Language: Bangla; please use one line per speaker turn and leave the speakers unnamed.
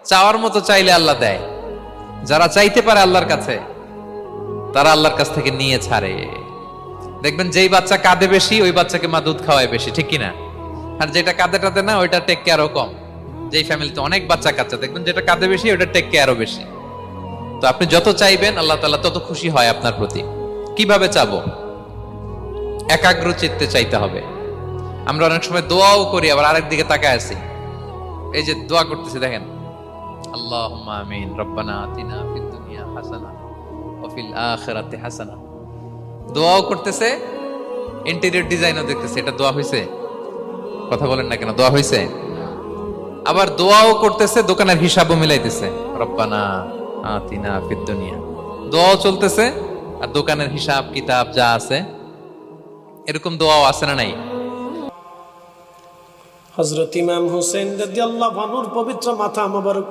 চাওয়ার মতো চাইলে আল্লাহ দেয়। যারা চাইতে পারে আল্লাহর কাছে, তারা আল্লাহর কাছ থেকে নিয়ে ছাড়ে। দেখবেন যেই বাচ্চা কাঁদে বেশি, ওই বাচ্চাকে মা দুধ খাওয়ায় বেশি, ঠিক কিনা? আর যেটা কাঁদে টাদে না, ওইটা টেক কেয়ারও কম। যেই ফ্যামিলিতে অনেক বাচ্চা কাচ্চা, দেখবেন যেটা কাঁদে বেশি, ওইটা টেক কেয়ারও বেশি। তো আপনি যত চাইবেন, আল্লাহ তাআলা তত খুশি হয় আপনার প্রতি। কিভাবে চাবো? একাগ্র চিত্তে চাইতে হবে। আমরা অনেক সময় দোয়াও করি, আবার আরেক দিকে তাকায় আছি। এই যে দোয়া করতেছি, দেখেন, আল্লাহুম্মা আমিন, রব্বানা আতিনা ফিদ দুনিয়া হাসানা ওয়া ফিল আখিরাতি হাসানা। দোয়াও করতেছে, ইন্টেরিয়র ডিজাইনও দেখতেছে। এটা দোয়া হইছে? কথা বলেন না কেন? দোয়া হইছে? আবার দোয়াও করতেছে, দোকানের হিসাবও মিলাইতেছে, রব্বানা আতিনা ফিদ দুনিয়া। দোয়াও চলতেছে, আর দোকানের হিসাব কিতাব যা আছে, এরকম দোয়াও আছে না নাই?
হযরত ইমাম হুসাইন রাদিয়াল্লাহু আনহুর পবিত্র মাথা মোবারক